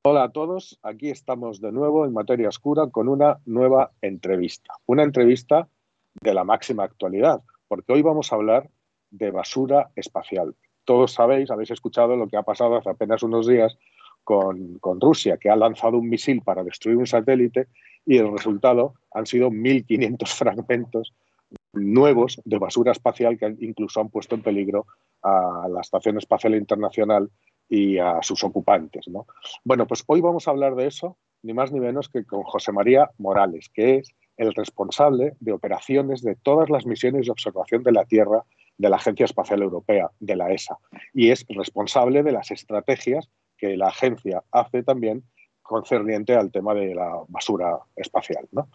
Hola a todos, aquí estamos de nuevo en Materia Oscura con una nueva entrevista. Una entrevista de la máxima actualidad, porque hoy vamos a hablar de basura espacial. Todos sabéis, habéis escuchado lo que ha pasado hace apenas unos días con Rusia, que ha lanzado un misil para destruir un satélite y el resultado han sido 1.500 fragmentos nuevos de basura espacial que incluso han puesto en peligro a la Estación Espacial Internacional y a sus ocupantes, ¿no? Bueno, pues hoy vamos a hablar de eso, ni más ni menos que con José María Morales, que es el responsable de operaciones de todas las misiones de observación de la Tierra de la Agencia Espacial Europea, de la ESA, y es responsable de las estrategias que la agencia hace también concerniente al tema de la basura espacial, ¿no?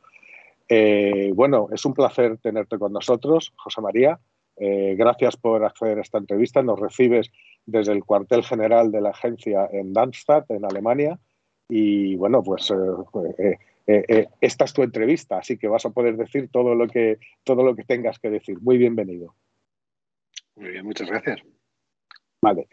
Bueno, es un placer tenerte con nosotros, José María. Gracias por acceder a esta entrevista. Nos recibes desde el cuartel general de la agencia en Darmstadt, en Alemania. Y bueno, pues esta es tu entrevista, así que vas a poder decir todo lo que tengas que decir. Muy bienvenido. Muy bien, muchas gracias. Vale.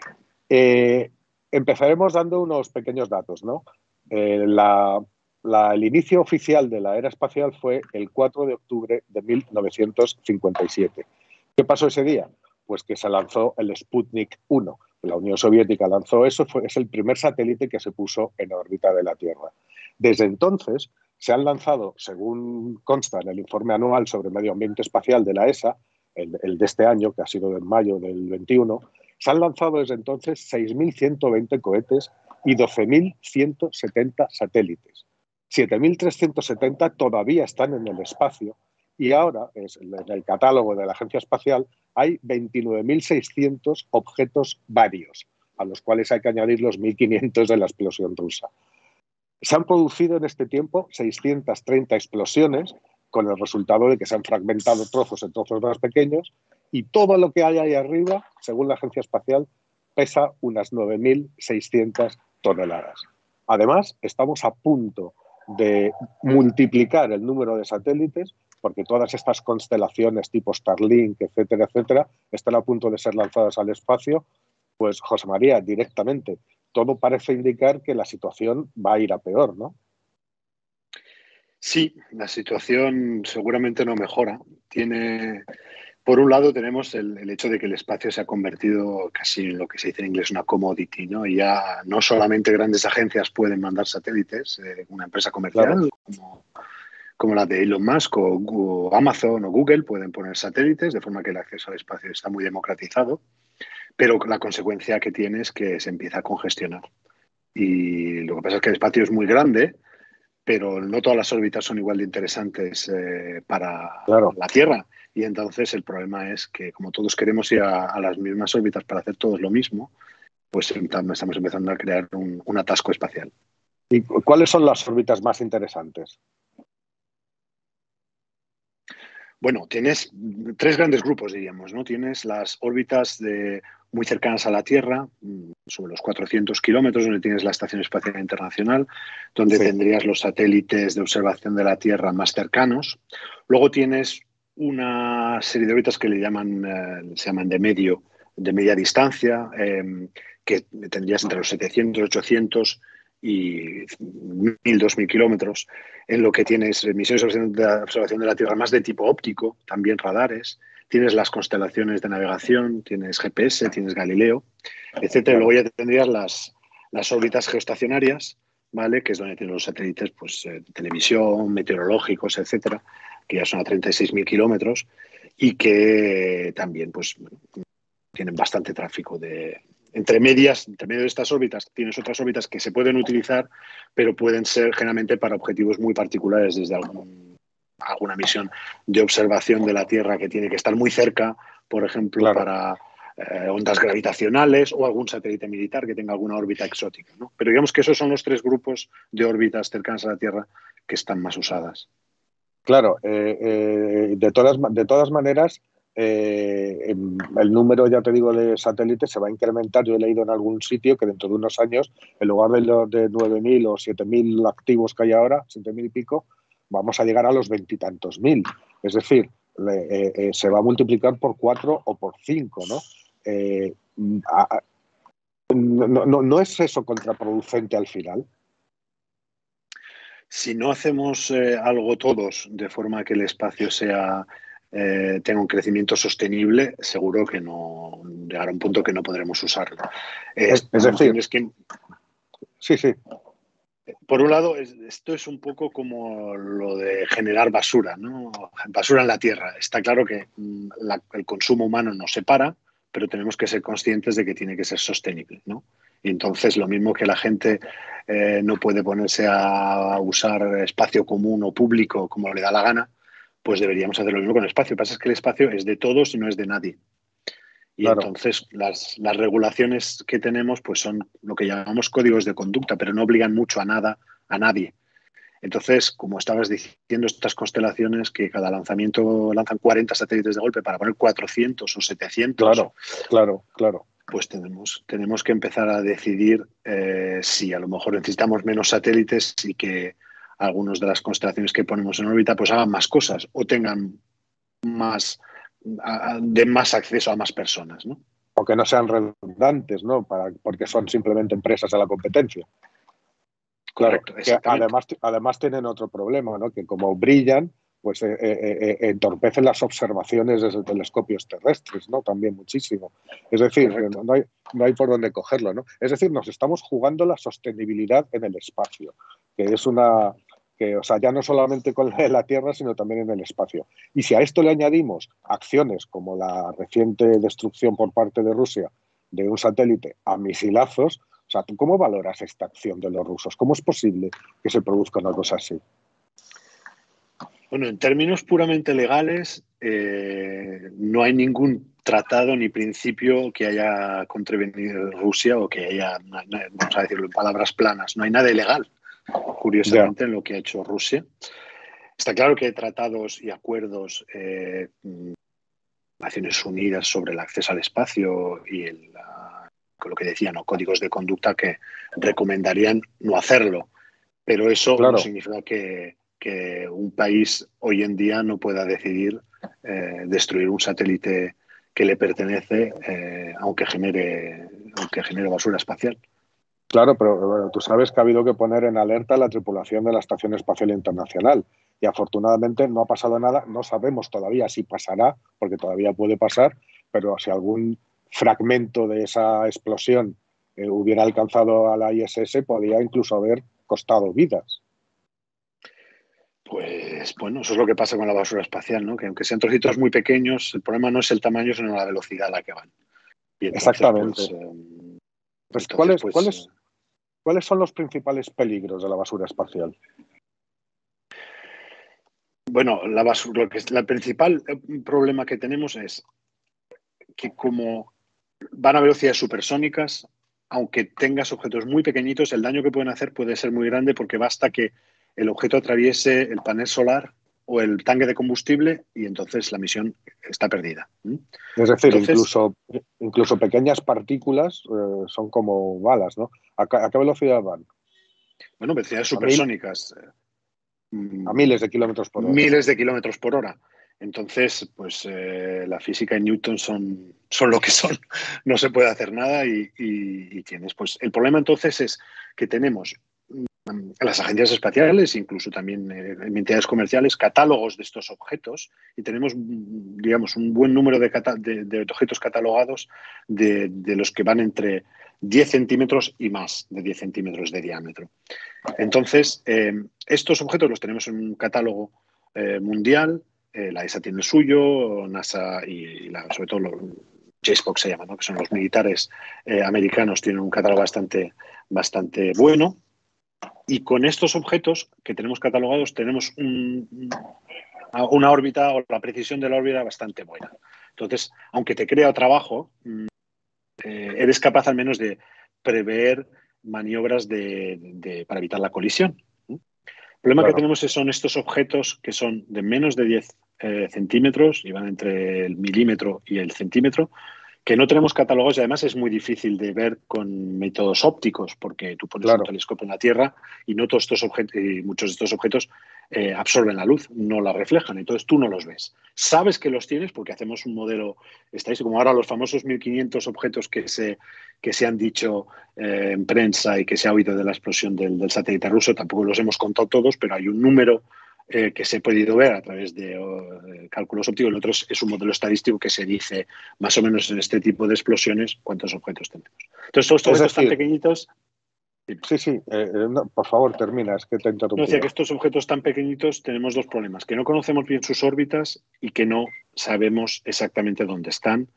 Empezaremos dando unos pequeños datos, ¿no? El inicio oficial de la era espacial fue el 4 de octubre de 1957. ¿Qué pasó ese día? Pues que se lanzó el Sputnik 1. La Unión Soviética lanzó eso, es el primer satélite que se puso en órbita de la Tierra. Desde entonces se han lanzado, según consta en el informe anual sobre medio ambiente espacial de la ESA, el de este año, que ha sido en mayo del 21, se han lanzado desde entonces 6.120 cohetes y 12.170 satélites. 7.370 todavía están en el espacio y ahora, en el catálogo de la Agencia Espacial, hay 29.600 objetos varios, a los cuales hay que añadir los 1.500 de la explosión rusa. Se han producido en este tiempo 630 explosiones, con el resultado de que se han fragmentado trozos en trozos más pequeños, y todo lo que hay ahí arriba, según la Agencia Espacial, pesa unas 9.600 toneladas. Además, estamos a punto de multiplicar el número de satélites, porque todas estas constelaciones tipo Starlink, etcétera, etcétera, están a punto de ser lanzadas al espacio. Pues, José María, directamente, todo parece indicar que la situación va a ir a peor, ¿no? Sí, la situación seguramente no mejora. Por un lado, tenemos el hecho de que el espacio se ha convertido casi en lo que se dice en inglés una commodity, ¿no? Y ya no solamente grandes agencias pueden mandar satélites, una empresa Claro. comercial como la de Elon Musk o Amazon o Google pueden poner satélites, de forma que el acceso al espacio está muy democratizado, pero la consecuencia que tiene es que se empieza a congestionar. Y lo que pasa es que el espacio es muy grande, pero no todas las órbitas son igual de interesantes para Claro. la Tierra. Y entonces el problema es que como todos queremos ir a las mismas órbitas para hacer todos lo mismo, pues estamos empezando a crear un atasco espacial. ¿Y cuáles son las órbitas más interesantes? Bueno, tienes tres grandes grupos, diríamos, ¿no? Tienes las órbitas muy cercanas a la Tierra, sobre los 400 kilómetros, donde tienes la Estación Espacial Internacional, donde Sí. tendrías los satélites de observación de la Tierra más cercanos. Luego tienes una serie de órbitas que se llaman de media distancia, que tendrías entre los 700, 800 y 1.000, 2.000 kilómetros, en lo que tienes misiones de observación de la Tierra más de tipo óptico, también radares, tienes las constelaciones de navegación, tienes GPS, tienes Galileo, etcétera. Claro. Luego ya tendrías las órbitas geoestacionarias, ¿vale? Que es donde tienen los satélites, pues, de televisión, meteorológicos, etcétera, que ya son a 36.000 kilómetros y que también, pues, tienen bastante tráfico entre medio de estas órbitas tienes otras órbitas que se pueden utilizar, pero pueden ser generalmente para objetivos muy particulares, desde alguna misión de observación de la Tierra que tiene que estar muy cerca, por ejemplo, Claro. para ondas gravitacionales o algún satélite militar que tenga alguna órbita exótica, ¿no? Pero digamos que esos son los tres grupos de órbitas cercanas a la Tierra que están más usadas. Claro, de todas maneras, el número, ya te digo, de satélites se va a incrementar. Yo he leído en algún sitio que dentro de unos años, en lugar de los de 9.000 o 7.000 activos que hay ahora, 7.000 y pico, vamos a llegar a los veintitantos mil. Es decir, se va a multiplicar por 4 o por 5, ¿no? Eh, ¿No es eso contraproducente al final? Si no hacemos algo todos de forma que el espacio tenga un crecimiento sostenible, seguro que no llegará a un punto que no podremos usarlo. Es decir, Tienes que, sí, sí, por un lado, esto es un poco como lo de generar basura, ¿no? Basura en la tierra. Está claro que el consumo humano no se para, pero tenemos que ser conscientes de que tiene que ser sostenible, ¿no? Y entonces, lo mismo que la gente no puede ponerse a usar espacio común o público como le da la gana, pues deberíamos hacer lo mismo con el espacio. Lo que pasa es que el espacio es de todos y no es de nadie. Y claro. entonces las regulaciones que tenemos pues son lo que llamamos códigos de conducta, pero no obligan mucho a nada, a nadie. Entonces, como estabas diciendo, estas constelaciones que cada lanzamiento lanzan 40 satélites de golpe para poner 400 o 700, Claro, claro, claro. pues tenemos que empezar a decidir si a lo mejor necesitamos menos satélites y que algunas de las constelaciones que ponemos en órbita pues hagan más cosas o tengan más, den más acceso a más personas, ¿no? O que no sean redundantes, ¿no? Porque son simplemente empresas de la competencia. Claro, Correcto, que exactamente. además tienen otro problema, ¿no? Que como brillan, pues entorpecen las observaciones desde telescopios terrestres, ¿no? También muchísimo. Es decir, que Correcto. no hay por dónde cogerlo, ¿no? Es decir, nos estamos jugando la sostenibilidad en el espacio, que es o sea, ya no solamente con la Tierra, sino también en el espacio. Y si a esto le añadimos acciones como la reciente destrucción por parte de Rusia de un satélite a misilazos, o sea, ¿tú cómo valoras esta acción de los rusos? ¿Cómo es posible que se produzca una cosa así? Bueno, en términos puramente legales, no hay ningún tratado ni principio que haya contravenido Rusia o que haya, vamos a decirlo en palabras planas, no hay nada ilegal, Ya, curiosamente, en lo que ha hecho Rusia. Está claro que hay tratados y acuerdos, Naciones Unidas sobre el acceso al espacio y lo que decían, ¿no? Códigos de conducta que recomendarían no hacerlo. Pero eso no claro, significa que un país hoy en día no pueda decidir destruir un satélite que le pertenece, aunque genere basura espacial. claro, pero bueno, tú sabes que ha habido que poner en alerta a la tripulación de la Estación Espacial Internacional y afortunadamente no ha pasado nada, no sabemos todavía si pasará, porque todavía puede pasar, pero si algún fragmento de esa explosión hubiera alcanzado a la ISS, podría incluso haber costado vidas. Pues bueno, eso es lo que pasa con la basura espacial, ¿no? Que aunque sean trocitos muy pequeños, el problema no es el tamaño, sino la velocidad a la que van. Y entonces, Exactamente. Pues, ¿cuáles son los principales peligros de la basura espacial? bueno, la basura, el principal problema que tenemos es que como van a velocidades supersónicas, aunque tengas objetos muy pequeñitos, el daño que pueden hacer puede ser muy grande porque basta que el objeto atraviese el panel solar o el tanque de combustible y entonces la misión está perdida. Es decir, Entonces, incluso pequeñas partículas son como balas, ¿no? A qué velocidad van? bueno, velocidades A, mil, supersónicas, a miles de kilómetros por hora. miles de kilómetros por hora. Entonces, pues la física y Newton son lo que son. No se puede hacer nada y tienes. Pues el problema entonces es que tenemos las agencias espaciales, incluso también en entidades comerciales, catálogos de estos objetos y tenemos, digamos, un buen número de objetos catalogados de los que van entre 10 centímetros y más de 10 centímetros de diámetro. Entonces, estos objetos los tenemos en un catálogo mundial, la ESA tiene el suyo, NASA sobre todo JSPOC se llama, ¿no? Que son los militares americanos, tienen un catálogo bastante bueno. Y con estos objetos que tenemos catalogados tenemos una órbita o la precisión de la órbita bastante buena. Entonces, aunque te crea trabajo, eres capaz al menos de prever maniobras para evitar la colisión. El problema que Claro, tenemos son estos objetos que son de menos de 10 centímetros y van entre el milímetro y el centímetro, que no tenemos catálogos y además es muy difícil de ver con métodos ópticos, porque tú pones un Claro, telescopio en la Tierra y no todos estos objetos, y muchos de estos objetos absorben la luz, no la reflejan, entonces tú no los ves. Sabes que los tienes porque hacemos un modelo estadístico, como ahora los famosos 1500 objetos que se han dicho en prensa y que se ha oído de la explosión del satélite ruso, tampoco los hemos contado todos, pero hay un número que se ha podido ver a través de cálculos ópticos. El otro es un modelo estadístico que se dice más o menos en este tipo de explosiones cuántos objetos tenemos. Entonces, todos estos es objetos tan decir, pequeñitos, sí, sí, no, por favor, termina, es que te he no decía que interrumpido. estos objetos tan pequeñitos tenemos dos problemas, que no conocemos bien sus órbitas y que no sabemos exactamente dónde están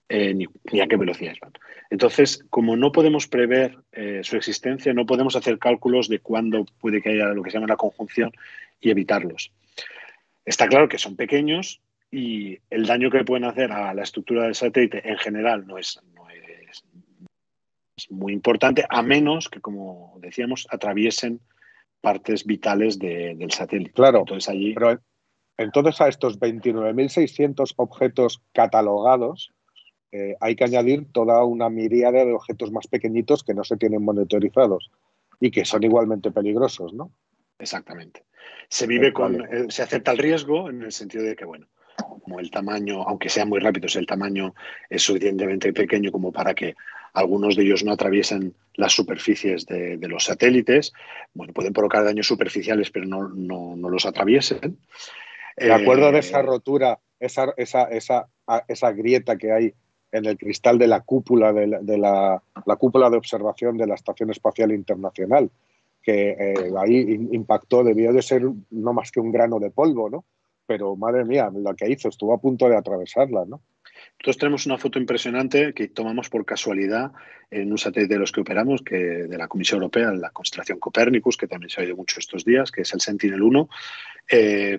ni a qué velocidades van. Entonces, como no podemos prever su existencia, no podemos hacer cálculos de cuándo puede que haya lo que se llama la conjunción y evitarlos. Está claro que son pequeños y el daño que pueden hacer a la estructura del satélite en general es muy importante, a menos que, como decíamos, atraviesen partes vitales del satélite. Claro, Entonces allí, pero entonces a estos 29.600 objetos catalogados hay que añadir toda una miríada de objetos más pequeñitos que no se tienen monitorizados y que son exacto, igualmente peligrosos, ¿no? exactamente. Se vive Vale, se acepta el riesgo en el sentido de que, bueno, como el tamaño, aunque sean muy rápidos, el tamaño es suficientemente pequeño como para que algunos de ellos no atraviesen las superficies de los satélites. Bueno, pueden provocar daños superficiales, pero no los atraviesen. me acuerdo de esa Eh, rotura, esa grieta que hay en el cristal de la cúpula la cúpula de observación de la Estación Espacial Internacional, que ahí impactó, debió de ser no más que un grano de polvo, ¿no? Pero madre mía, lo que hizo, estuvo a punto de atravesarla, ¿no? Nosotros tenemos una foto impresionante que tomamos por casualidad en un satélite de los que operamos, de la Comisión Europea, la constelación Copernicus, que también se ha oído mucho estos días, que es el Sentinel-1.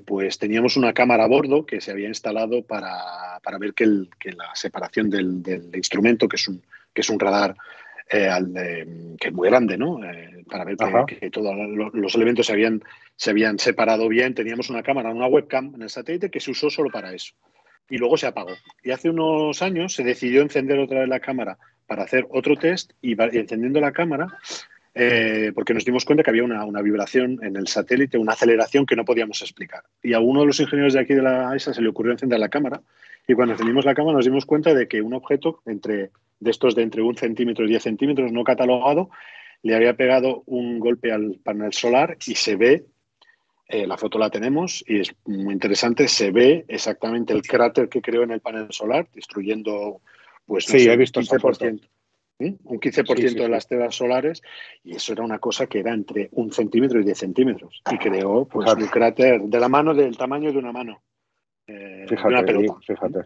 Pues teníamos una cámara a bordo que se había instalado para ver que la separación del instrumento, que es un radar que es muy grande, ¿no? Para ver Ajá. que todos los elementos se habían separado bien. Teníamos una cámara, una webcam en el satélite que se usó solo para eso. Y luego se apagó. Y hace unos años se decidió encender otra vez la cámara para hacer otro test y encendiendo la cámara porque nos dimos cuenta que había una vibración en el satélite, una aceleración que no podíamos explicar. Y a uno de los ingenieros de aquí de la ESA se le ocurrió encender la cámara. Y cuando encendimos la cámara nos dimos cuenta de que un objeto de estos de entre 1 centímetro y 10 centímetros no catalogado le había pegado un golpe al panel solar y se ve, la foto la tenemos y es muy interesante, se ve exactamente el cráter que creó en el panel solar, destruyendo, pues no Sí, sé, he un visto esa quince por foto. ciento un quince por Sí, sí, ciento de sí. las telas solares, y eso era una cosa que era entre 1 centímetro y 10 centímetros. Y creó pues un Fíjate, cráter de la mano del tamaño de una mano, de una fíjate, pelota. fíjate.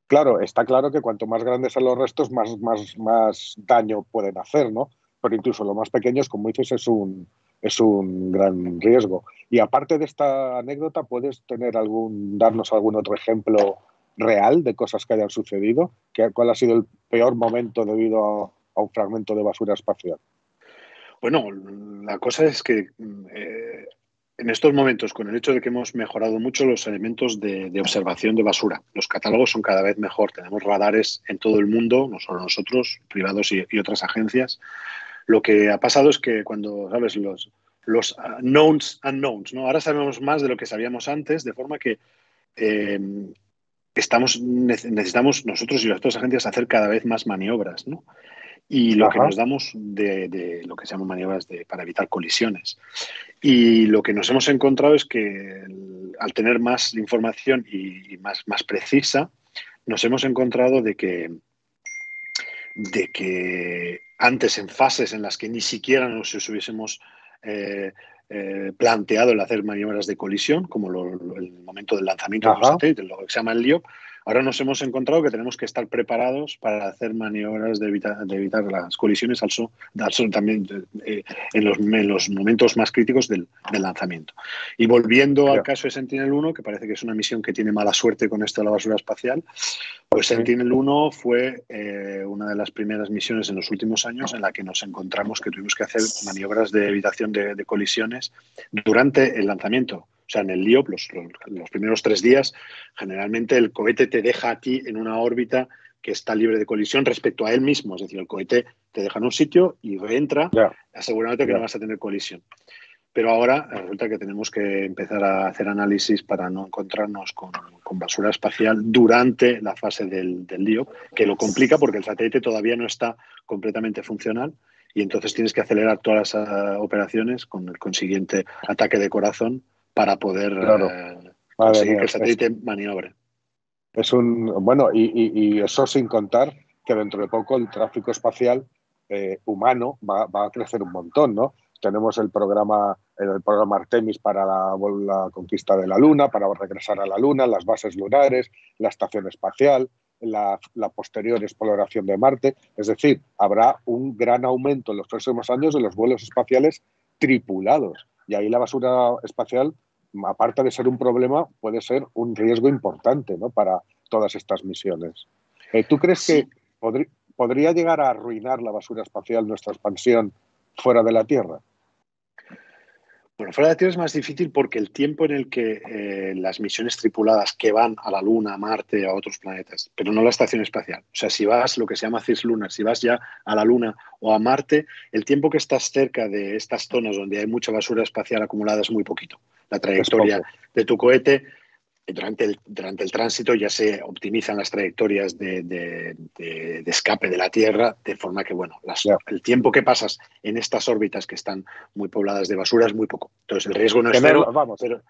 Claro, está claro que cuanto más grandes son los restos, más daño pueden hacer, ¿no? Pero incluso los más pequeños, como dices, es un gran riesgo. Y aparte de esta anécdota, ¿puedes darnos algún otro ejemplo real de cosas que hayan sucedido? ¿Cuál ha sido el peor momento debido a un fragmento de basura espacial? Bueno, la cosa es que en estos momentos, con el hecho de que hemos mejorado mucho los elementos de observación de basura, los catálogos son cada vez mejor. Tenemos radares en todo el mundo, no solo nosotros, privados y otras agencias. Lo que ha pasado es que cuando, ¿sabes? Los knowns unknowns, ¿no? Ahora sabemos más de lo que sabíamos antes, de forma que eh, necesitamos nosotros y las otras agencias hacer cada vez más maniobras, ¿no? Y lo que Ajá. nos damos de lo que se llaman maniobras para evitar colisiones. Y lo que nos hemos encontrado es que al tener más información y más precisa, nos hemos encontrado de que antes, en fases en las que ni siquiera nos hubiésemos eh, planteado el hacer maniobras de colisión, como el momento del lanzamiento de un Ajá. satélite, lo que se llama el LEO, ahora nos hemos encontrado que tenemos que estar preparados para hacer maniobras de evitar las colisiones también en los momentos más críticos del lanzamiento. Y volviendo al Ya. caso de Sentinel-1, que parece que es una misión que tiene mala suerte con esto de la basura espacial, pues Sí. Sentinel-1 fue una de las primeras misiones en los últimos años en la que nos encontramos que tuvimos que hacer maniobras de evitación de colisiones durante el lanzamiento. O sea, en el LEO, los primeros 3 días, generalmente el cohete te deja a ti en una órbita que está libre de colisión respecto a él mismo. Es decir, el cohete te deja en un sitio y reentra, asegurándote que no vas a tener colisión. Pero ahora resulta que tenemos que empezar a hacer análisis para no encontrarnos con basura espacial durante la fase del LEO, que lo complica porque el satélite todavía no está completamente funcional y entonces tienes que acelerar todas las operaciones con el consiguiente ataque de corazón para poder conseguir que el satélite maniobre. Bueno, y eso sin contar que dentro de poco el tráfico espacial humano va a crecer un montón, ¿no? Tenemos el programa Artemis para la conquista de la Luna, para regresar a la Luna, las bases lunares, la estación espacial, la posterior exploración de Marte. Es decir, habrá un gran aumento en los próximos años de los vuelos espaciales tripulados. Y ahí la basura espacial, aparte de ser un problema, puede ser un riesgo importante, ¿no?, para todas estas misiones. ¿Tú crees que podría llegar a arruinar la basura espacial nuestra expansión fuera de la Tierra? Bueno, fuera de la Tierra es más difícil porque el tiempo en el que las misiones tripuladas que van a la Luna, a Marte, a otros planetas, pero no a la estación espacial. O sea, si vas lo que se llama cislunar, si vas ya a la Luna o a Marte, el tiempo que estás cerca de estas zonas donde hay mucha basura espacial acumulada es muy poquito. La trayectoria de tu cohete, durante el tránsito ya se optimizan las trayectorias de escape de la Tierra, de forma que, bueno, el tiempo que pasas en estas órbitas que están muy pobladas de basura es muy poco. Entonces, el riesgo no es cero, pero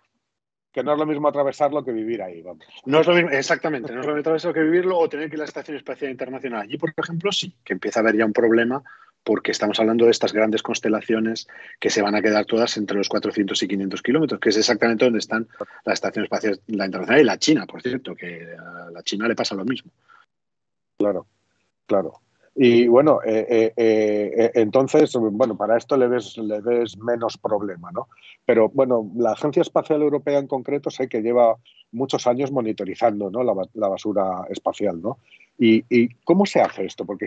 que no es lo mismo atravesarlo que vivir ahí. Vamos. No es lo mismo, exactamente, no es lo mismo atravesarlo que vivirlo o tener que ir a la Estación Espacial Internacional. Allí, por ejemplo, sí, que empieza a haber ya un problema porque estamos hablando de estas grandes constelaciones que se van a quedar todas entre los 400 y 500 kilómetros, que es exactamente donde están la Estación Espacial Internacional y la China, por cierto, que a la China le pasa lo mismo. Claro, claro. Y bueno, entonces, bueno, para esto le ves menos problema, ¿no? Pero bueno, la Agencia Espacial Europea en concreto sé que lleva muchos años monitorizando, ¿no?, la basura espacial, ¿no? ¿Y cómo se hace esto? Porque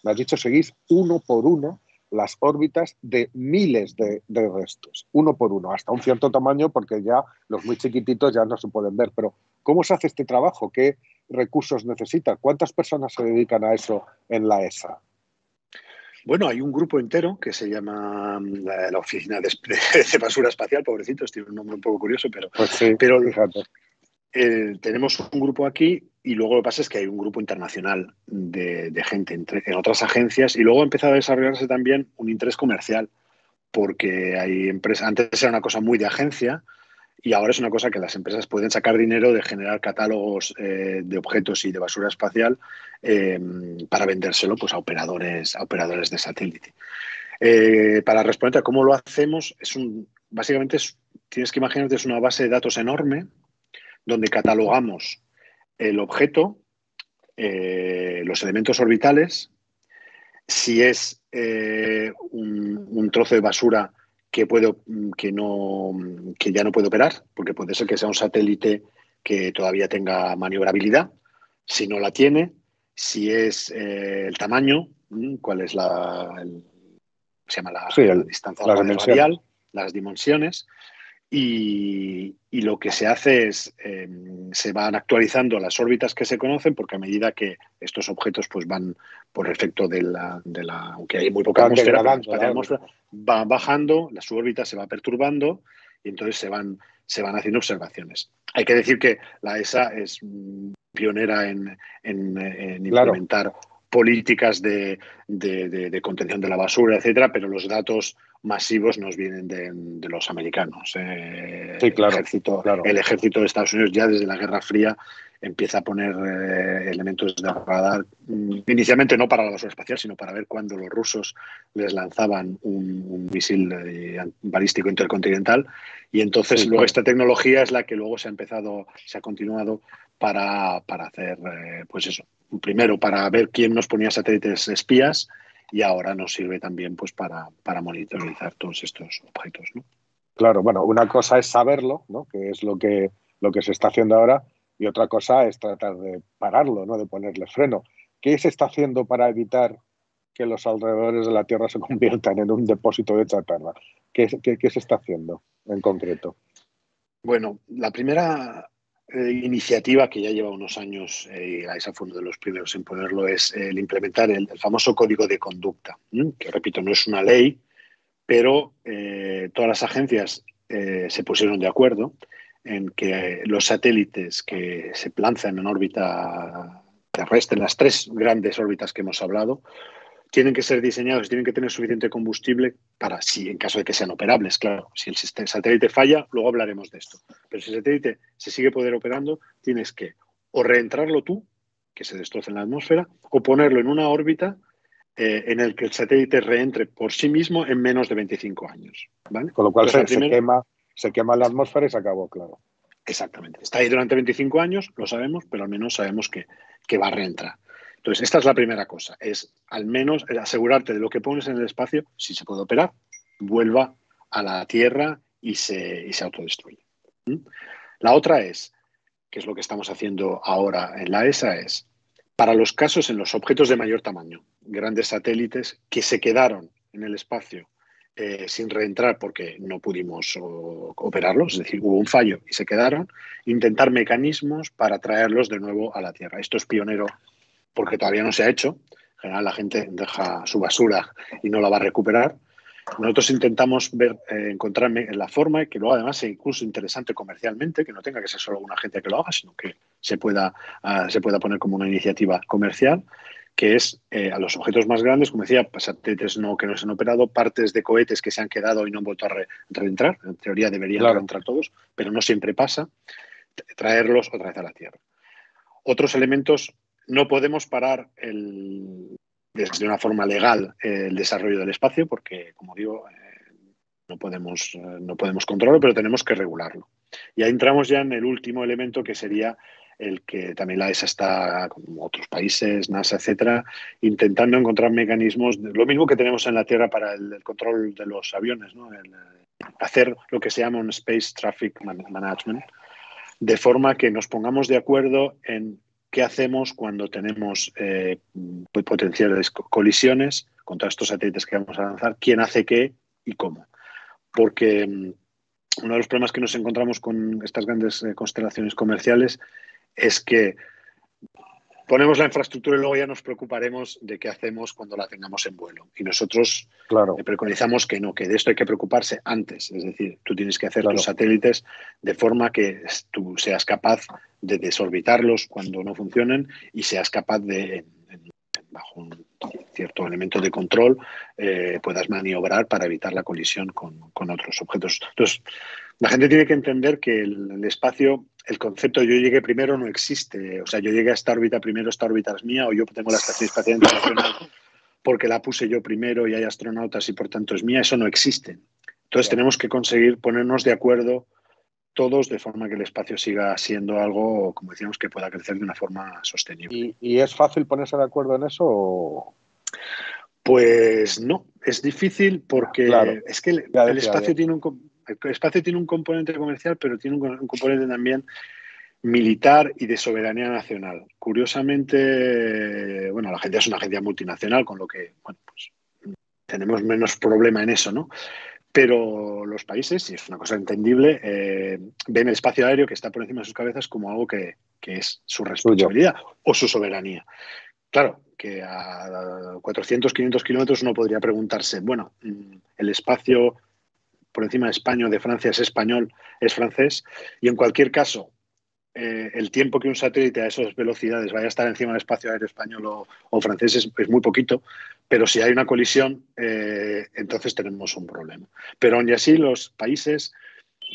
me has dicho, seguís uno por uno las órbitas de miles de restos, uno por uno, hasta un cierto tamaño, porque ya los muy chiquititos ya no se pueden ver. Pero ¿cómo se hace este trabajo? ¿Qué recursos necesita? ¿Cuántas personas se dedican a eso en la ESA? Bueno, hay un grupo entero que se llama la Oficina de Basura Espacial, pobrecitos, tiene un nombre un poco curioso, pues sí, pero fíjate. Tenemos un grupo aquí y luego lo que pasa es que hay un grupo internacional de gente en otras agencias y luego empieza a desarrollarse también un interés comercial porque hay empresas, antes era una cosa muy de agencia y ahora es una cosa que las empresas pueden sacar dinero de generar catálogos de objetos y de basura espacial para vendérselo pues, a operadores de satélite. Para responder a cómo lo hacemos, básicamente tienes que imaginarte es una base de datos enorme donde catalogamos el objeto, los elementos orbitales, si es un trozo de basura que ya no puede operar, porque puede ser que sea un satélite que todavía tenga maniobrabilidad, si no la tiene, si es el tamaño, cuál es la distancia radial, las dimensiones. Y lo que se hace es, se van actualizando las órbitas que se conocen, porque a medida que estos objetos pues van por efecto aunque hay muy poca atmósfera, va bajando, su órbita se va perturbando y entonces se van haciendo observaciones. Hay que decir que la ESA es pionera en implementar políticas de contención de la basura, etcétera, pero los datos masivos nos vienen de los americanos. Sí, claro, el ejército de Estados Unidos ya desde la Guerra Fría empieza a poner elementos de radar, inicialmente no para la basura espacial, sino para ver cuándo los rusos les lanzaban un misil balístico intercontinental. Y entonces luego esta tecnología es la que luego se ha continuado para hacer, pues eso, primero para ver quién nos ponía satélites espías y ahora nos sirve también pues para monitorizar todos estos objetos, ¿no? Claro, bueno, una cosa es saberlo, ¿no?, que es lo que se está haciendo ahora, y otra cosa es tratar de pararlo, ¿no?, de ponerle freno. ¿Qué se está haciendo para evitar que los alrededores de la Tierra se conviertan en un depósito de chatarra? ¿Qué se está haciendo en concreto? Bueno, la primera iniciativa que ya lleva unos años, y la ESA fue uno de los primeros en ponerlo, es el implementar el famoso código de conducta, que repito, no es una ley, pero todas las agencias se pusieron de acuerdo en que los satélites que se lanzan en órbita terrestre, en las 3 grandes órbitas que hemos hablado, tienen que ser diseñados, tienen que tener suficiente combustible para, si en caso de que sean operables, claro. Si el satélite falla, luego hablaremos de esto. Pero si el satélite se sigue poder operando, tienes que o reentrarlo tú, que se destroce en la atmósfera, o ponerlo en una órbita en el que el satélite reentre por sí mismo en menos de 25 años. ¿Vale? Con lo cual Entonces, se quema la atmósfera y se acabó, claro. Exactamente. Está ahí durante 25 años, lo sabemos, pero al menos sabemos que va a reentrar. Entonces, esta es la primera cosa, es al menos asegurarte de lo que pones en el espacio, si se puede operar, vuelva a la Tierra y se autodestruye. La otra es, que es lo que estamos haciendo ahora en la ESA, es para los casos en los objetos de mayor tamaño, grandes satélites que se quedaron en el espacio sin reentrar porque no pudimos operarlos, es decir, hubo un fallo y se quedaron, intentar mecanismos para traerlos de nuevo a la Tierra. Esto es pionero porque todavía no se ha hecho. En general la gente deja su basura y no la va a recuperar. Nosotros intentamos encontrar la forma que luego además sea incluso interesante comercialmente, que no tenga que ser solo una gente que lo haga, sino que se pueda poner como una iniciativa comercial, que es a los objetos más grandes, como decía, satélites que no se han operado, partes de cohetes que se han quedado y no han vuelto a reentrar. En teoría deberían reentrar todos, pero no siempre pasa. Traerlos otra vez a la Tierra. Otros elementos, no podemos parar desde una forma legal el desarrollo del espacio porque, como digo, no podemos controlarlo, pero tenemos que regularlo. Y ahí entramos ya en el último elemento, que sería el que también la ESA está, como otros países, NASA, etcétera, intentando encontrar mecanismos, lo mismo que tenemos en la Tierra para el control de los aviones, ¿no? Hacer lo que se llama un Space Traffic Management, de forma que nos pongamos de acuerdo en qué hacemos cuando tenemos potenciales colisiones contra estos satélites que vamos a lanzar, quién hace qué y cómo. Porque uno de los problemas que nos encontramos con estas grandes constelaciones comerciales es que ponemos la infraestructura y luego ya nos preocuparemos de qué hacemos cuando la tengamos en vuelo. Y nosotros preconizamos que no, que de esto hay que preocuparse antes. Es decir, tú tienes que hacer tus satélites de forma que tú seas capaz de desorbitarlos cuando no funcionen y seas capaz de, bajo un cierto elemento de control, puedas maniobrar para evitar la colisión con otros objetos. Entonces, la gente tiene que entender que el espacio, el concepto de yo llegué primero no existe. O sea, yo llegué a esta órbita primero, esta órbita es mía, o yo tengo la Estación Espacial Internacional porque la puse yo primero y hay astronautas y por tanto es mía. Eso no existe. Entonces tenemos que conseguir ponernos de acuerdo todos de forma que el espacio siga siendo algo, como decíamos, que pueda crecer de una forma sostenible. ¿Y es fácil ponerse de acuerdo en eso? Pues no, es difícil porque es que el espacio tiene un componente comercial, pero tiene un componente también militar y de soberanía nacional. Curiosamente, bueno, la agencia es una agencia multinacional, con lo que, bueno, pues tenemos menos problema en eso, ¿no? Pero los países, y es una cosa entendible, ven el espacio aéreo que está por encima de sus cabezas como algo que es su responsabilidad o su soberanía. Claro, que a 400, 500 kilómetros uno podría preguntarse, bueno, el espacio por encima de España o de Francia es español, es francés, y en cualquier caso, el tiempo que un satélite a esas velocidades vaya a estar encima del espacio aéreo español o francés es muy poquito, pero si hay una colisión, entonces tenemos un problema. Pero aún así los países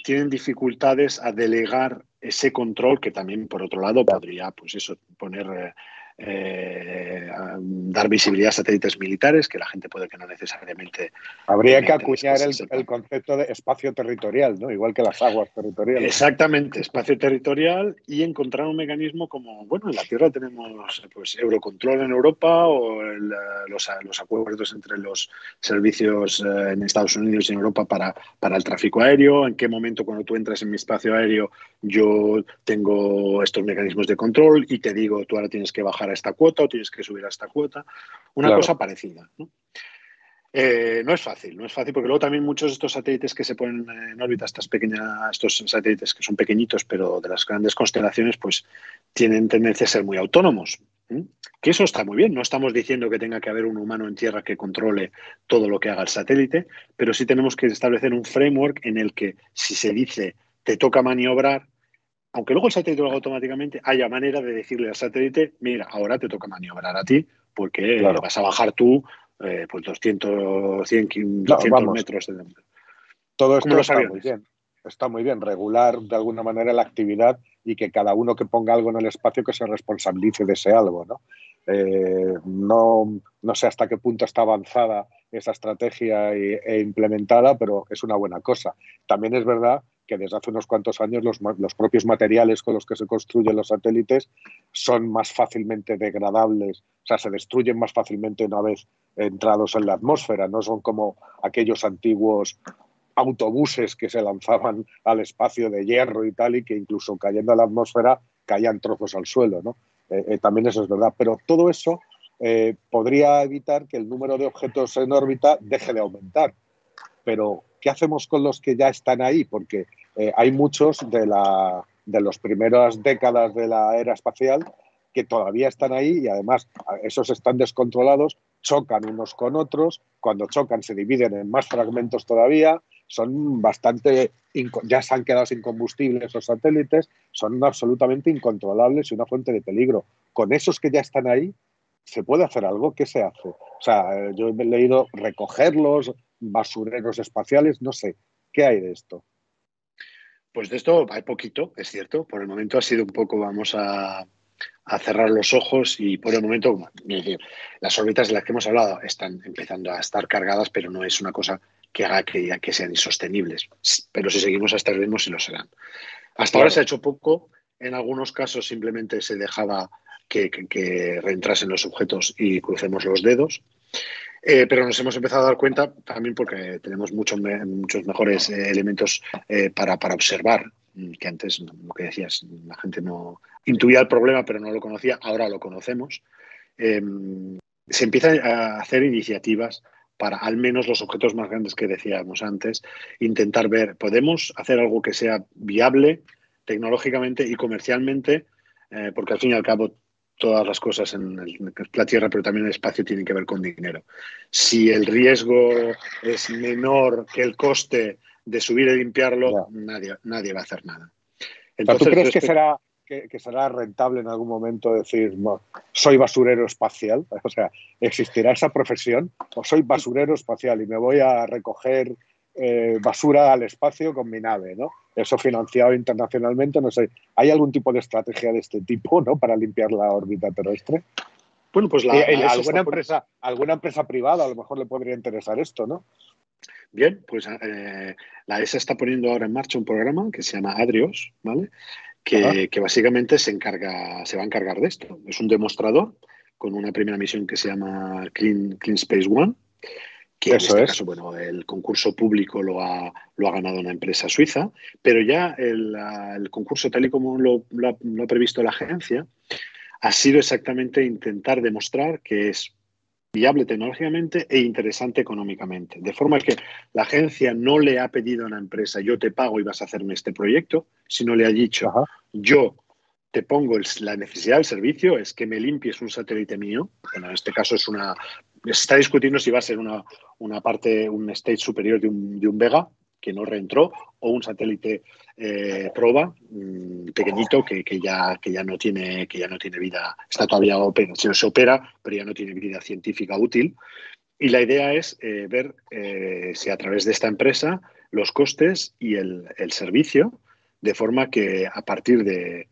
tienen dificultades a delegar ese control que también, por otro lado, podría pues eso, poner dar visibilidad a satélites militares, que la gente puede que no necesariamente... Habría que acuñar el concepto de espacio territorial, ¿no? Igual que las aguas territoriales. Exactamente, espacio territorial, y encontrar un mecanismo como, bueno, en la Tierra tenemos pues Eurocontrol en Europa o los acuerdos entre los servicios en Estados Unidos y en Europa para el tráfico aéreo, en qué momento cuando tú entras en mi espacio aéreo yo tengo estos mecanismos de control y te digo, tú ahora tienes que bajar a esta cuota o tienes que subir a esta cuota, una cosa parecida, ¿no? No es fácil, no es fácil, porque luego también muchos de estos satélites que se ponen en órbita, estos satélites que son pequeñitos, pero de las grandes constelaciones, pues tienen tendencia a ser muy autónomos. ¿Mm? Que eso está muy bien, no estamos diciendo que tenga que haber un humano en tierra que controle todo lo que haga el satélite, pero sí tenemos que establecer un framework en el que si se dice te toca maniobrar, aunque luego el satélite lo haga automáticamente, haya manera de decirle al satélite, mira, ahora te toca maniobrar a ti porque Claro. vas a bajar tú pues 200, 100, No, 200 vamos, metros. todo Como esto los aviones. está muy bien, regular de alguna manera la actividad y que cada uno que ponga algo en el espacio que se responsabilice de ese algo, ¿no? No sé hasta qué punto está avanzada esa estrategia e implementada, pero es una buena cosa. También es verdad que desde hace unos cuantos años los propios materiales con los que se construyen los satélites son más fácilmente degradables, o sea, se destruyen más fácilmente una vez entrados en la atmósfera, no son como aquellos antiguos autobuses que se lanzaban al espacio de hierro y tal, y que incluso cayendo a la atmósfera caían trozos al suelo, ¿no? También eso es verdad, pero todo eso podría evitar que el número de objetos en órbita deje de aumentar. Pero, ¿qué hacemos con los que ya están ahí? Porque hay muchos de las primeras décadas de la era espacial que todavía están ahí y además esos están descontrolados, chocan unos con otros, cuando chocan se dividen en más fragmentos todavía, son bastante, ya se han quedado sin combustible esos satélites, son absolutamente incontrolables y una fuente de peligro. Con esos que ya están ahí, ¿se puede hacer algo? ¿Qué se hace? O sea, yo he leído recogerlos, basureros espaciales, no sé. ¿Qué hay de esto? Pues de esto hay poquito, es cierto. Por el momento ha sido un poco, vamos a cerrar los ojos y por el momento, es decir, las órbitas de las que hemos hablado están empezando a estar cargadas, pero no es una cosa que haga que sean insostenibles. Pero si seguimos hasta el ritmo, sí lo serán. Hasta ahora se ha Claro. hecho poco. En algunos casos simplemente se dejaba que reentrasen los objetos y crucemos los dedos. Pero nos hemos empezado a dar cuenta también porque tenemos muchos mejores elementos para observar, que antes, lo que decías, la gente no intuía el problema, pero no lo conocía, ahora lo conocemos. Eh, Se empiezan a hacer iniciativas para al menos los objetos más grandes que decíamos antes, intentar ver, ¿podemos hacer algo que sea viable tecnológicamente y comercialmente? Porque al fin y al cabo todas las cosas en la Tierra, pero también el espacio, tienen que ver con dinero. Si el riesgo es menor que el coste de subir y limpiarlo, Ya. nadie va a hacer nada. O sea, ¿tú Entonces, crees que será rentable en algún momento decir, no, soy basurero espacial? O sea, ¿existirá esa profesión? ¿O soy basurero espacial y me voy a recoger basura al espacio con mi nave, ¿no? Eso financiado internacionalmente, no sé. ¿Hay algún tipo de estrategia de este tipo, ¿no? Para limpiar la órbita terrestre? bueno, pues Y la ESA está por... alguna empresa privada a lo mejor le podría interesar esto, ¿no? Bien, pues la ESA está poniendo ahora en marcha un programa que se llama Adrios, ¿vale? Ajá. Que básicamente se va a encargar de esto. Es un demostrador con una primera misión que se llama Clean Space One, que en Eso este es. caso, bueno, el concurso público lo ha ganado una empresa suiza, pero ya el concurso, tal y como lo ha previsto la agencia, ha sido exactamente intentar demostrar que es viable tecnológicamente e interesante económicamente. De forma que la agencia no le ha pedido a una empresa, yo te pago y vas a hacerme este proyecto, sino le ha dicho, Ajá. yo te pongo la necesidad del servicio, es que me limpies un satélite mío. Bueno, en este caso se está discutiendo si va a ser una parte, un stage superior de un Vega, que no reentró, o un satélite proba pequeñito que ya no tiene vida, está todavía se opera, pero ya no tiene vida científica útil. Y la idea es ver si a través de esta empresa los costes y el servicio, de forma que a partir de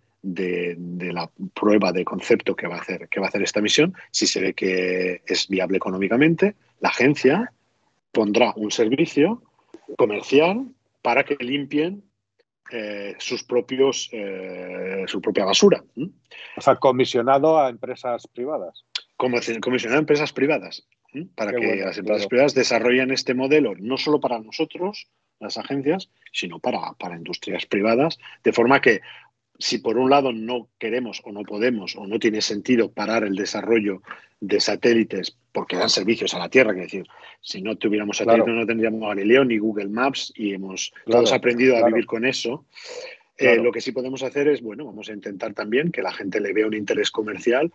la prueba de concepto que va a hacer esta misión, si se ve que es viable económicamente, la agencia pondrá un servicio comercial para que limpien su propia basura. O sea, comisionado a empresas privadas. Comisionar a empresas privadas, para Qué que bueno, las empresas claro. privadas desarrollen este modelo no solo para nosotros, las agencias, sino para industrias privadas, de forma que si por un lado no queremos o no podemos o no tiene sentido parar el desarrollo de satélites porque dan servicios a la Tierra, que es decir, si no tuviéramos satélites claro, no tendríamos Galileo ni Google Maps y hemos todos claro, aprendido a claro, vivir con eso. Lo claro. que sí podemos hacer es, bueno, vamos a intentar también que la gente le vea un interés comercial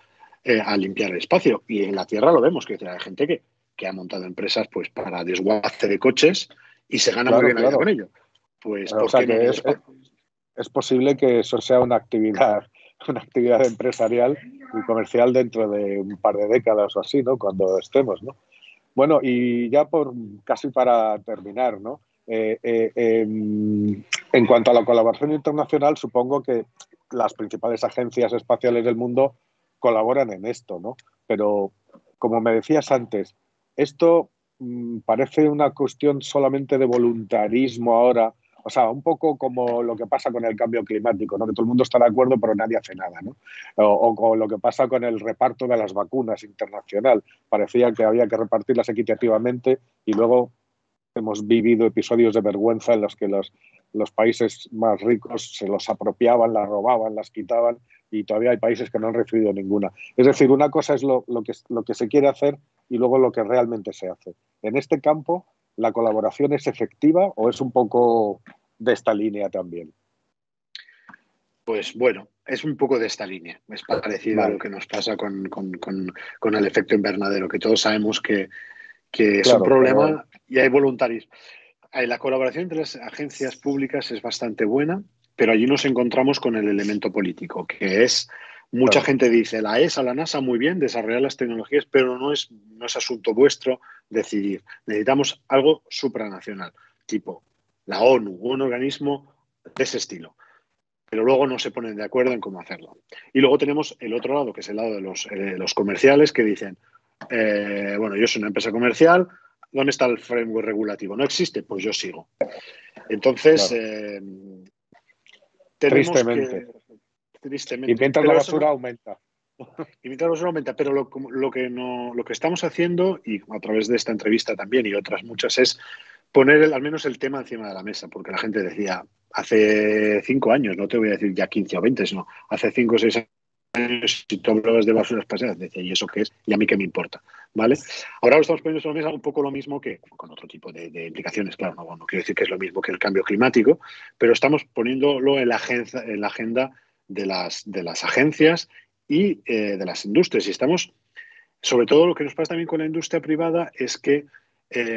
a limpiar el espacio. Y en la Tierra lo vemos, que hay gente que ha montado empresas pues para desguace de coches y se gana muy Claro, bien la vida con claro. ello. Pues, O ¿por sea qué no en que el espacio? es posible que eso sea una actividad empresarial y comercial dentro de un par de décadas o así, ¿no? Cuando estemos, ¿no? Bueno, y ya por casi para terminar, ¿no? En cuanto a la colaboración internacional, supongo que las principales agencias espaciales del mundo colaboran en esto, ¿no? Pero, como me decías antes, esto parece una cuestión solamente de voluntarismo ahora, o sea, un poco como lo que pasa con el cambio climático, ¿no? Que todo el mundo está de acuerdo, pero nadie hace nada, ¿no? O con lo que pasa con el reparto de las vacunas internacional. Parecía que había que repartirlas equitativamente y luego hemos vivido episodios de vergüenza en los que los países más ricos se los apropiaban, las robaban, las quitaban y todavía hay países que no han recibido ninguna. Es decir, una cosa es lo que se quiere hacer y luego lo que realmente se hace. En este campo, ¿la colaboración es efectiva o es un poco de esta línea también? Pues bueno, es un poco de esta línea. Es parecido a lo Vale, que nos pasa con el efecto invernadero, que todos sabemos que es un claro, pero problema y hay voluntarios. La colaboración entre las agencias públicas es bastante buena, pero allí nos encontramos con el elemento político, que es, mucha claro, gente dice, la ESA, la NASA, muy bien, desarrollar las tecnologías, pero no es asunto vuestro decidir. Necesitamos algo supranacional, tipo la ONU, un organismo de ese estilo, pero luego no se ponen de acuerdo en cómo hacerlo. Y luego tenemos el otro lado, que es el lado de los comerciales, que dicen, bueno, yo soy una empresa comercial, ¿dónde está el framework regulativo? ¿No existe? Pues yo sigo. Entonces, claro. tenemos que, Tristemente. Y tristemente, mientras la pero eso no, basura aumenta. imitar no aumenta, pero lo que no, lo que estamos haciendo, y a través de esta entrevista también y otras muchas, es poner al menos el tema encima de la mesa, porque la gente decía, hace 5 años, no te voy a decir ya 15 o 20, sino hace 5 o 6 años, si tú hablabas de basuras pasadas, decía, ¿y eso qué es? ¿Y a mí qué me importa? ¿Vale? Ahora lo estamos poniendo sobre la mesa un poco lo mismo que con otro tipo de implicaciones, claro, no quiero decir que es lo mismo que el cambio climático, pero estamos poniéndolo en la agenda de las agencias y de las industrias. Y estamos, sobre todo lo que nos pasa también con la industria privada es que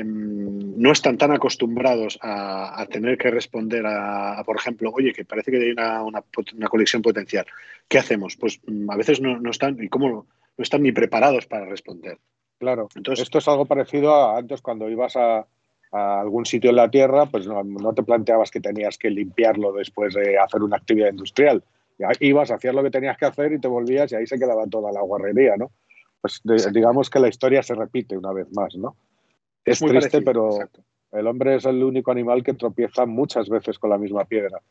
no están tan acostumbrados a tener que responder por ejemplo, oye, que parece que hay una conexión potencial. ¿Qué hacemos? Pues a veces no están, y cómo no están ni preparados para responder. Claro, Entonces, esto es algo parecido a antes cuando ibas a algún sitio en la Tierra, pues no te planteabas que tenías que limpiarlo después de hacer una actividad industrial. Ya ibas, hacías lo que tenías que hacer y te volvías y ahí se quedaba toda la guarrería, ¿no? Pues digamos exactamente. que la historia se repite una vez más, ¿no? Es Es muy triste, parecido, pero exacto. el hombre es el único animal que tropieza muchas veces con la misma piedra.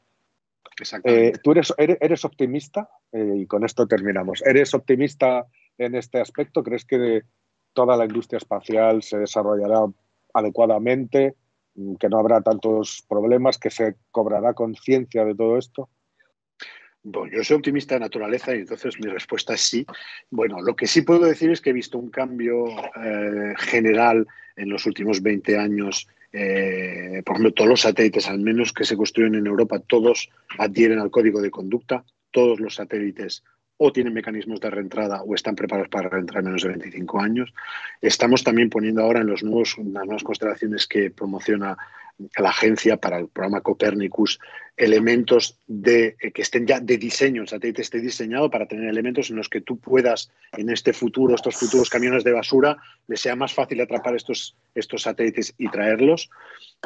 Exactamente. ¿Tú eres optimista? Y con esto terminamos. ¿Eres optimista en este aspecto? ¿Crees que toda la industria espacial se desarrollará adecuadamente, que no habrá tantos problemas, que se cobrará conciencia de todo esto? Bueno, yo soy optimista de naturaleza y entonces mi respuesta es sí. Bueno, lo que sí puedo decir es que he visto un cambio general en los últimos 20 años. Por ejemplo, todos los satélites, al menos que se construyen en Europa, todos adhieren al código de conducta. Todos los satélites o tienen mecanismos de reentrada o están preparados para reentrar en menos de 25 años. Estamos también poniendo ahora en las nuevas constelaciones que promociona la agencia para el programa Copernicus elementos que estén ya de diseño, el satélite esté diseñado para tener elementos en los que tú puedas, en este futuro, estos futuros camiones de basura, les sea más fácil atrapar estos satélites y traerlos.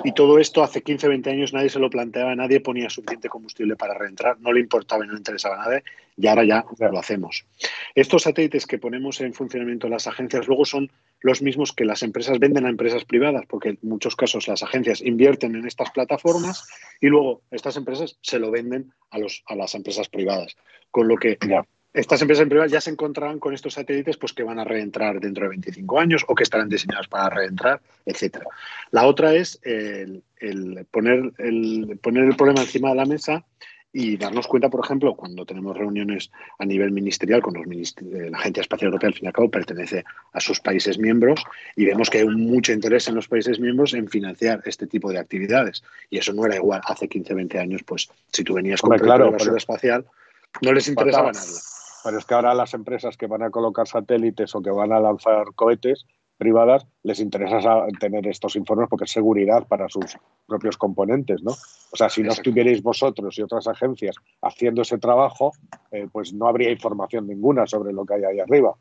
Y todo esto hace 15, 20 años nadie se lo planteaba, nadie ponía suficiente combustible para reentrar, no le importaba y no le interesaba a nadie, y ahora ya Ya, lo hacemos. Estos satélites que ponemos en funcionamiento en las agencias luego son los mismos que las empresas venden a empresas privadas, porque en muchos casos las agencias invierten en estas plataformas y luego estas empresas se lo venden a las empresas privadas. Con lo que ya. estas empresas privadas ya se encontrarán con estos satélites pues, que van a reentrar dentro de 25 años o que estarán diseñados para reentrar, etcétera. La otra es poner el problema encima de la mesa y darnos cuenta, por ejemplo, cuando tenemos reuniones a nivel ministerial con la Agencia Espacial Europea, al fin y al cabo, pertenece a sus países miembros y vemos que hay mucho interés en los países miembros en financiar este tipo de actividades. Y eso no era igual hace 15, 20 años, pues si tú venías con Hombre, proyectos de claro, basura espacial, no les interesaba a nadie. pero es que ahora las empresas que van a colocar satélites o que van a lanzar cohetes privadas les interesa tener estos informes porque es seguridad para sus propios componentes, ¿no? O sea, si no Exacto. estuvierais vosotros y otras agencias haciendo ese trabajo, pues no habría información ninguna sobre lo que hay ahí arriba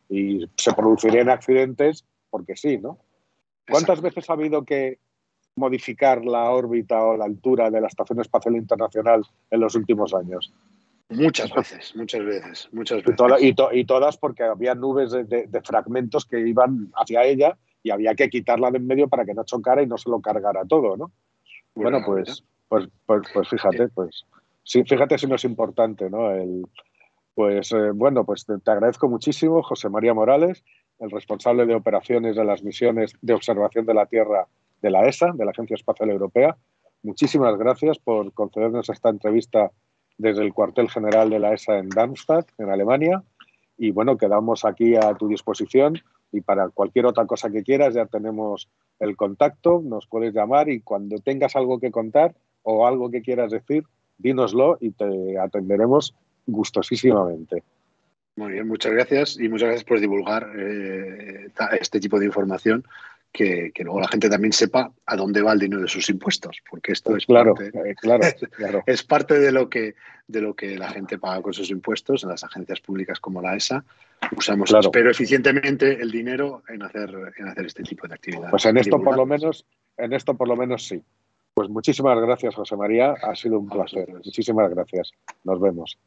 y se producirían accidentes porque sí, ¿no? ¿Cuántas Exactamente. veces ha habido que modificar la órbita o la altura de la Estación Espacial Internacional en los últimos años? Muchas veces, muchas veces, muchas Y, veces. todas porque había nubes de fragmentos que iban hacia ella y había que quitarla de en medio para que no chocara y no se lo cargara todo, ¿no? Pura Bueno, casualidad. pues Eh, fíjate, pues sí, fíjate si no es importante, ¿no? Bueno, pues te agradezco muchísimo, José María Morales, el responsable de operaciones de las misiones de observación de la Tierra de la ESA, de la Agencia Espacial Europea. Muchísimas gracias por concedernos esta entrevista desde el cuartel general de la ESA en Darmstadt, en Alemania. Y bueno, quedamos aquí a tu disposición y para cualquier otra cosa que quieras ya tenemos el contacto, nos puedes llamar y cuando tengas algo que contar o algo que quieras decir, dínoslo y te atenderemos gustosísimamente. Muy bien, muchas gracias y muchas gracias por divulgar este tipo de información que luego la gente también sepa a dónde va el dinero de sus impuestos, porque esto es Claro, parte, claro, claro, es parte de lo que la gente paga con sus impuestos en las agencias públicas como la ESA. Usamos, claro. espero, eficientemente el dinero en hacer este tipo de Pues actividades y divulgarlas. en esto por lo menos sí. Pues muchísimas gracias, José María. Ha sido un A placer. vosotros. Muchísimas gracias. Nos vemos.